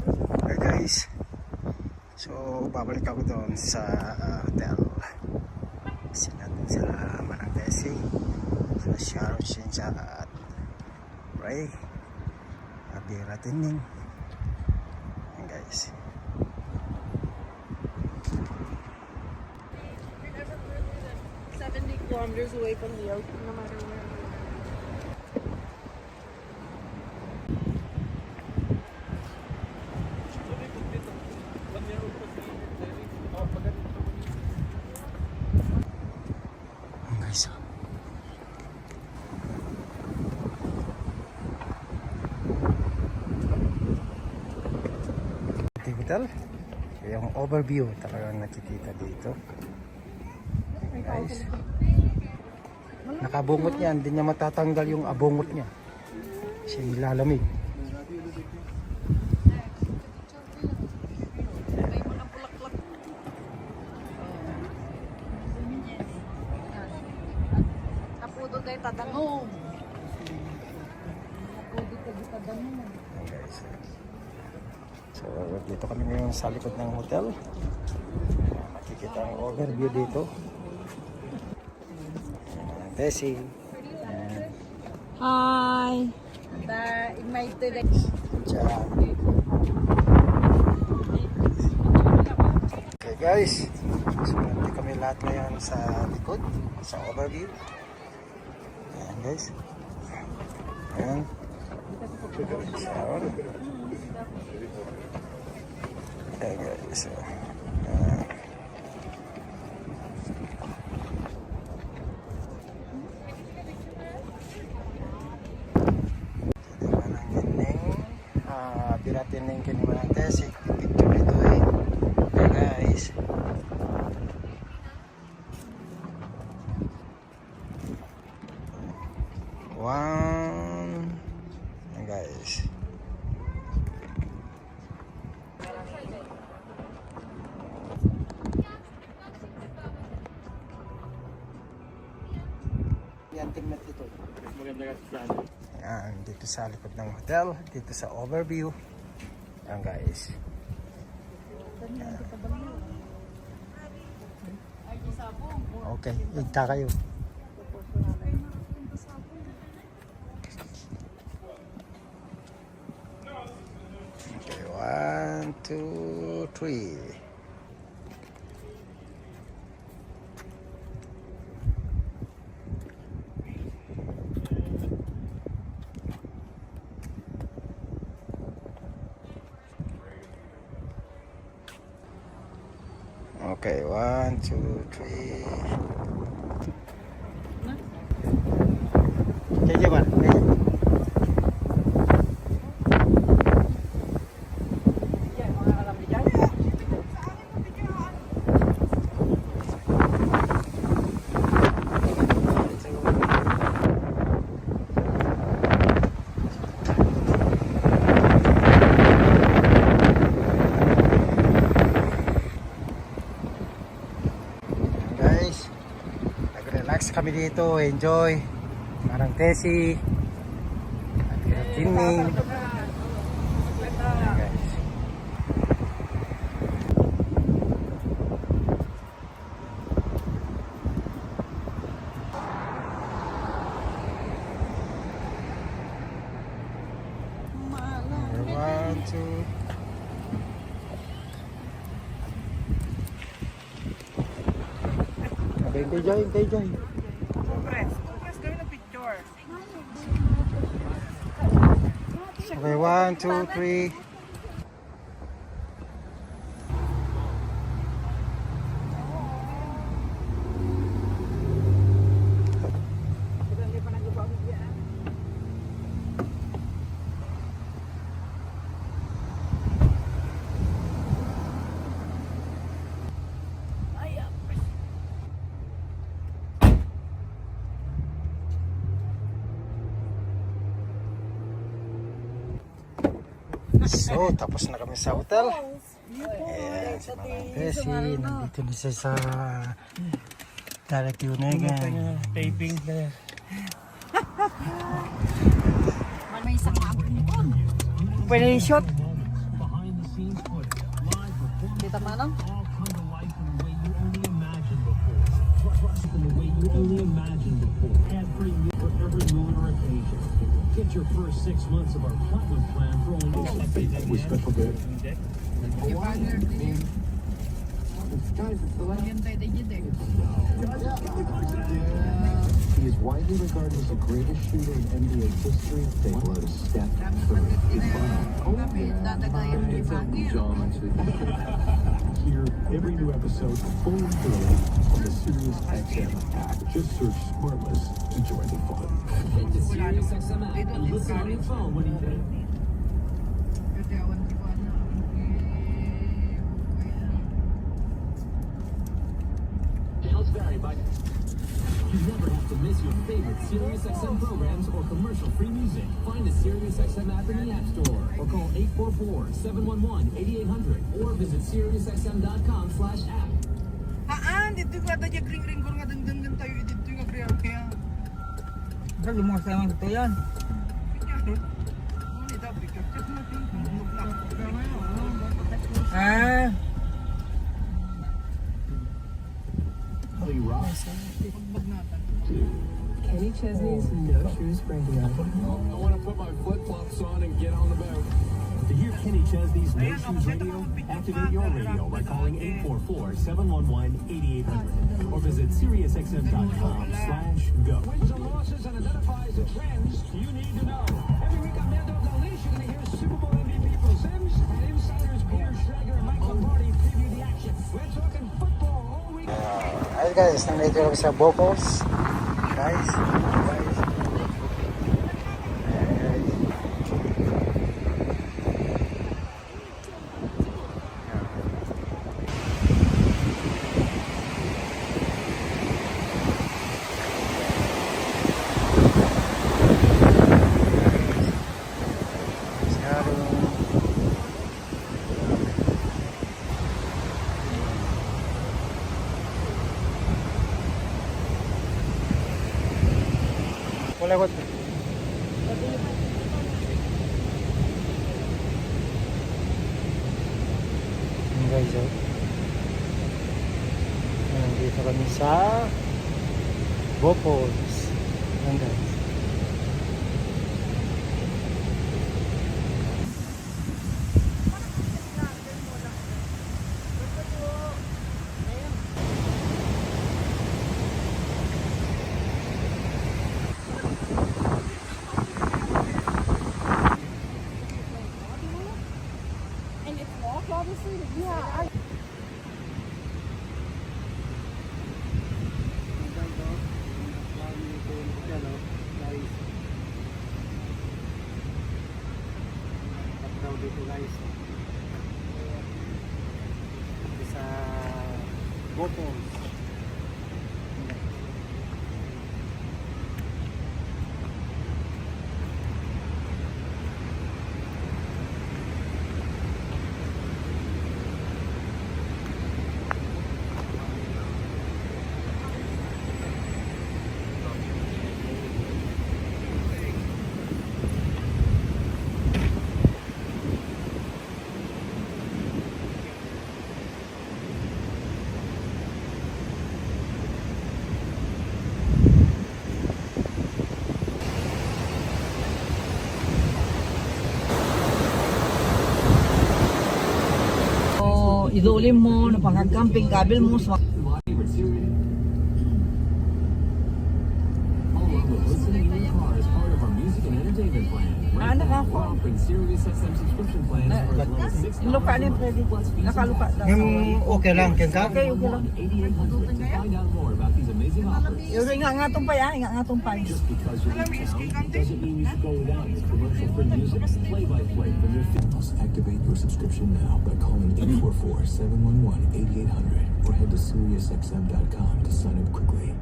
Hi guys, so babalik ako doon sa hotel. Kasi natin sila Manang Desi, sa Sharon Shincha at Ray Abira Tining. Yan guys. 70 kilometers away from the ocean, no matter where. Yan guys. Hotel, yung overview talagang nakikita dito. Yan guys. Nakabungot niya, hindi niya matatanggal yung abungot niya. Kasi nilalamig. May mga bulaklak. Napudo tayo tadangon. Napudo tayo tadangon. Yan guys. So dito kami ngayon sa likod ng hotel. Makikita ang overview dito. Desi. Yan. Hi. In my today. Diyan. Okay guys. So nandito kami lahat ngayon sa likod. Sa overview. Ayan guys. Ayan. So, ayan guys. So, ayan. Piratin ko ni Manang Desi. Picture ito eh. Okay guys. One. Ayan guys. Yan tingnan dito. Maganda kasi sa Yan, dito sa likod ng hotel, dito sa overview. Yan guys. Yan. Okay, igta kayo. Okay, 1, 2, 3. Okay, 1, 2, 3. Kaya ba? Kaya. Guys, nag-relax kami dito, enjoy. Manang Desi, Tining. Guys. One, two. Okay, enjoy. Compress gawin ng picture. Okay, 1, 2, 3. Hindi pa nagbabago yan. So, tapos na kami sa hotel. Ayan, si Manang Desi. Nandito na siya sa Taratiunegan. taping na. May isang abon ko. Pwede i-shot. scenes footage, live performances, Kita Manong? all come to life in a way you only imagined before. Plus, in a way you only imagined before. Ad-free music for every mood or occasion. Get your first 6 months of our platinum plan for only With special day. He is widely regarded as the greatest shooter in NBA history. They blow Steph Curry. Hear every new episode fully daily on the Sirius XM app. Just search Smartless to join the fun. Get the Sirius XM app and listen on your phone when you can. Sales vary by. You never have to miss your favorite SiriusXM programs or commercial-free music. Find the SiriusXM app in the App Store or call 844-711-8800 or visit SiriusXM.com/app. Dito nga tayo ring-ring ko nga dengdeng tayo dito nga kaya kaya. Kan lumang sa naman ito yan. Ah. Kenny Chesney's No Shoes Radio. I want to put my flip-flops on and get on the boat. To hear Kenny Chesney's No Shoes Radio, activate your radio by calling 844-711-8800 or visit SiriusXM.com/go. Wins and losses and identifies the trends you need to know. Every week on Mad Dog Unleashed, you're going to hear Super Bowl MVP Phil Simms and insiders Peter Schrager and Mike Lombardi preview the action. We're talking football all week. Ayun guys, nandito kami sa Bocos. Guys. Wala ko. Guys, nandito kami sa Bocos. Ayan guys. Dito guys sa Bocos. Idulim mo, napangagamping kabil mo sa anak ako. Luka niya pwede. Nakaluka daw. Okay lang, kaya ka? Okay, okay lang. Yung nga tumpay ah, nga tumpay. Activate your subscription now by calling 844-711-8800 or head to SiriusXM.com to sign up quickly.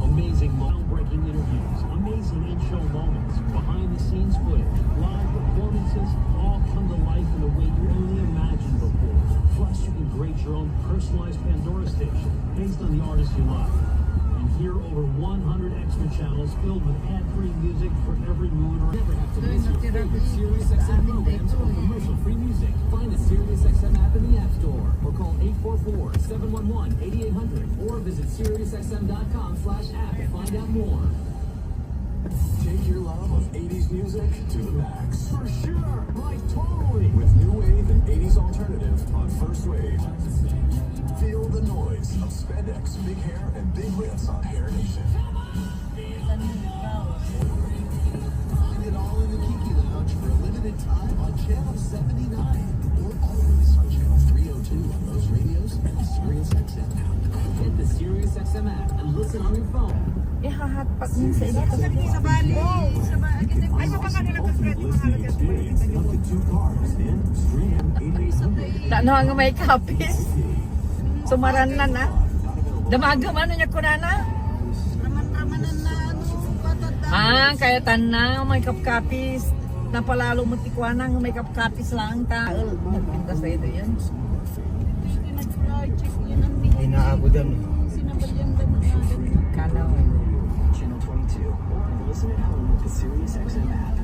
Amazing, groundbreaking interviews, amazing in-show moments, behind-the-scenes footage, live performances, all come to life in a way you only imagined before. Plus, you can create your own personalized Pandora station based on the artists you love. And hear over 100 extra channels filled with ad-free music for every mood or never have to miss your favorite SiriusXM programs or commercial-free music. 844-711-8800 or visit SiriusXM.com/app to find out more. Take your love of 80s music to the max. For sure, like totally. With new wave and 80s alternative on First Wave. Feel the noise of spandex, big hair, and big lips on Hair Nation. Find it all in the Kiki Lounge for a limited time on Channel 79. Or always on Channel 302 on most radios and the SiriusXM app. Hit the SiriusXM app and listen on your phone. Ihahatpat mo sa ito. Sa Bali. Sa Bali. Ay, mapakano lang kasi Ultimate listening experience in up to 2 cars and stream 8800. Ano ang may kapis? Sumaran na na. Damagaman na niya ko na. Raman-ramanan na ano. Ah, kaya tanaw may kapkapis. Napalalo mo tikwana ng may kapkapis lang ta. Nagpinta sa ito yan. Inaabudan. Kanaw. Channel 22 or listen at home with the SiriusXM app.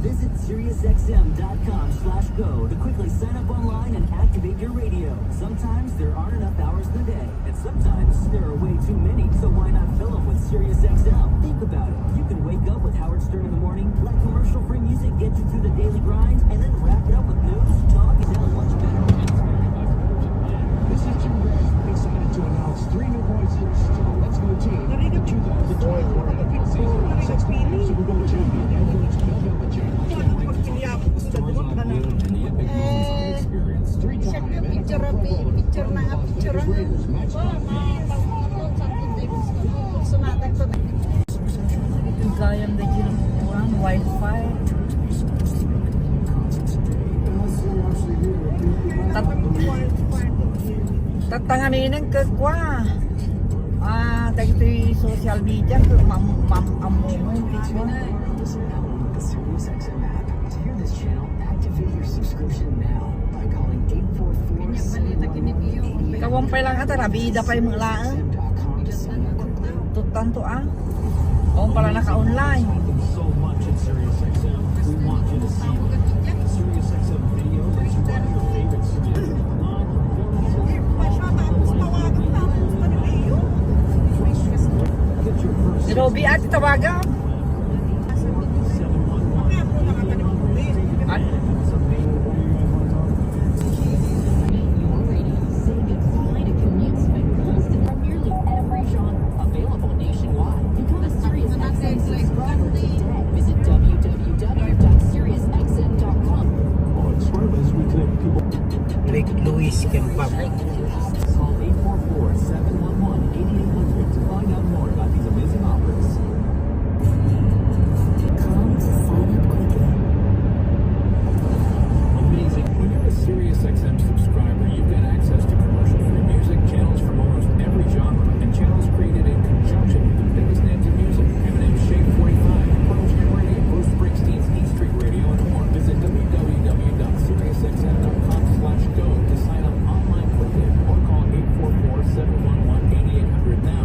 Visit SiriusXM.com/go to quickly sign up online and activate your radio. Sometimes there aren't enough hours in the day, and sometimes there are way too many, so why not fill them with SiriusXM? Think about it. You can wake up with Howard Stern in the morning, let commercial-free music get you through the daily grind, and then wrap it up with news, talk, and sound much better. This is Jim Gray, excited to announce 3 new voices to the Let's Go team. The 2024 Olympic season. 6 Super Bowl champion head coach Bill Belichick. And the Epic Moments experience. 3-time Picture na Raiders match sumatag to. Gayam na ginukuhan, Wi-Fi. Tatanganin ng kagwa. Dagito'y social media, amumong tikwa. Listen at home with the SiriusXM app. To hear this channel, activate your subscription now by calling 844-711-8800. Kawampay lang ata, rabida pa yung mga laan. SiriusXM.com to sign up quickly. Tutan to Kawang pala naka-online. So much at SiriusXM. We want you to see it. SiriusXM video lets you watch your favorite series live Get your first Robi at tawaga. At Your radio, save it, find a commute, spend constant from nearly every genre. Available nationwide. Become a SiriusXM subscriber today. Visit www.siriusxm.com. On Swervers, we connect people. Lake Louise Kempap. Call 844-711-8800 to find out more about these amazing offers. Come to sign up quickly. Amazing. When you're a SiriusXM subscriber, you get access to commercial-free music, channels from almost every genre, and channels created in conjunction with the biggest names in music. Eminem's Shake 45, Pearl Jam Radio, Bruce Springsteen's E Street Radio, and more. Visit www.siriusxm.com/go to sign up online quickly or call 844-711-8800 now.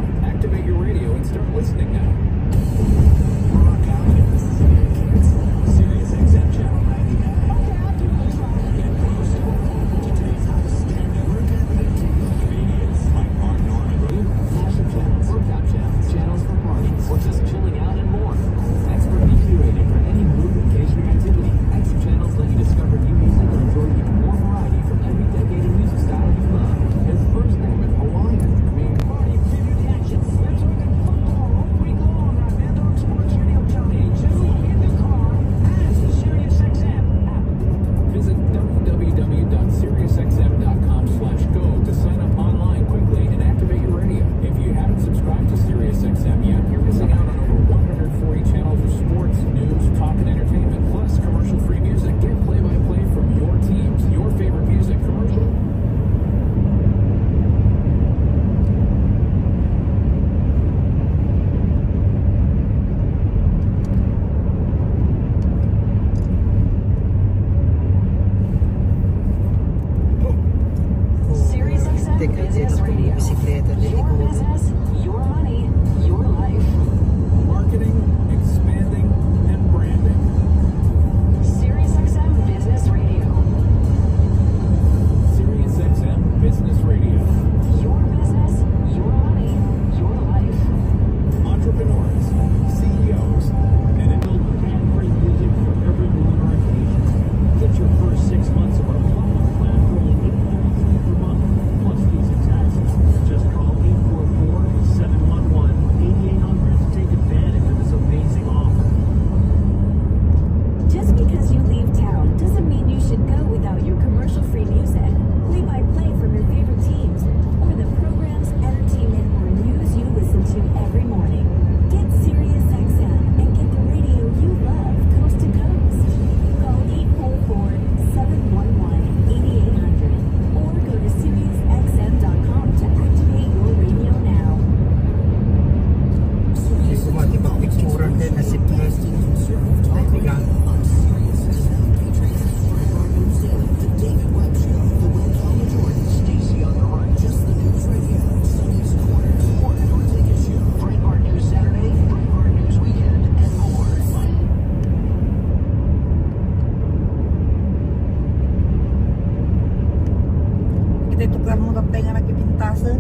tukar mo tatay nga nagpipintasan.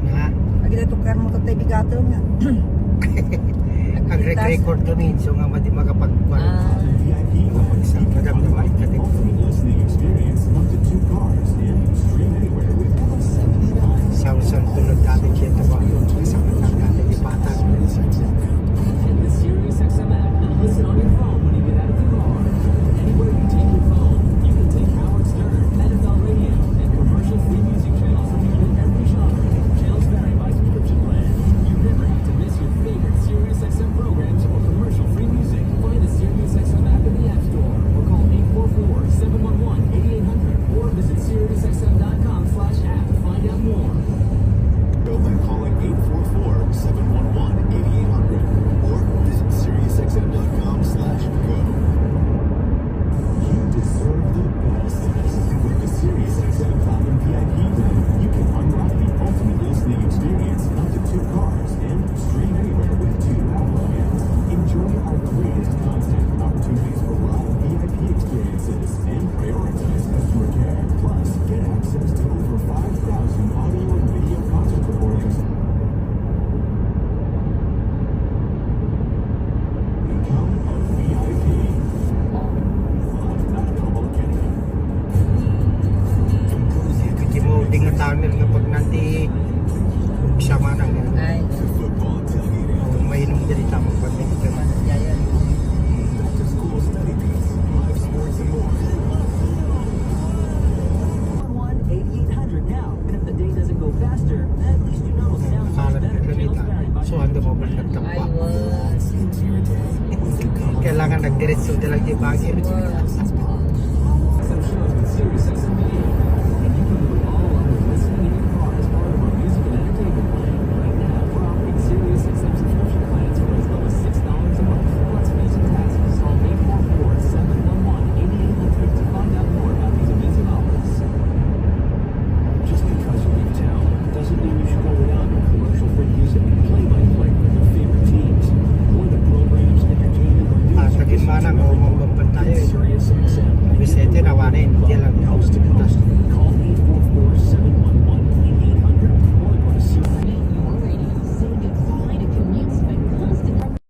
Na, Lagi tayo tukar mo tatay bigato nga. nag-record kami. So nga madi makapag-kuhan. Ah, Makapag-isang madam-damay ka din. Ultimate listening experience, up to 2 cars, and stream anywhere with Sa tulad natin siya ito ba? Sa matang natin ipatag. And the SiriusXM app. Listen on your phone when you get out of the car. Anywhere you take your phone, you can take Howard Stern, NFL Radio, and commercial-free music channels from nearly every genre. Channels vary by subscription plan. You never have to miss your favorite SiriusXM programs or commercial-free music. Find the SiriusXM app in the App Store or call 844-711-8800 or visit SiriusXM.com/app to find out more. Go by calling 844-711-8800 or visit SiriusXM.com/go. You deserve the best. With the SiriusXM Platinum VIP plan, you can unlock the ultimate listening experience, up to 2 cars, and stream anywhere with 2 Apple plans. Enjoy our greatest content, opportunities for live VIP experiences, and prioritize customer care. Plus, get access to over 5,000 audio and video concert recordings. Become a VIP. Not available at Canada. Kasi mo ding nga tunnel nga pag nanti sama nang ay, Football tailgating. mainom diri ta magpamit ka man. yayan. Back to school study beats, live sports and more. 8800 now. And if the day doesn't go faster, at least you know sound Kalat better. ka ganit Channels vary by So ando mo ba Ay, nagtampa? was. Kailangan nagdiretso talaga di bagay. some shows with SiriusXM Video. And you can do it all while you're listening in your car as part of our music and entertainment plan. Right now, we're offering SiriusXM subscription plans for as low as $6 a month, plus fees and taxes. Call 844-711-8800 to find out more about these amazing offers. Just because you leave town doesn't mean you should go without your commercial-free music, play-by-play with your favorite teams, or the programs, entertainment, or news Sa you listen ginmana to mo every mababantay. morning. SiriusXM. Bisete rawanin. Diyan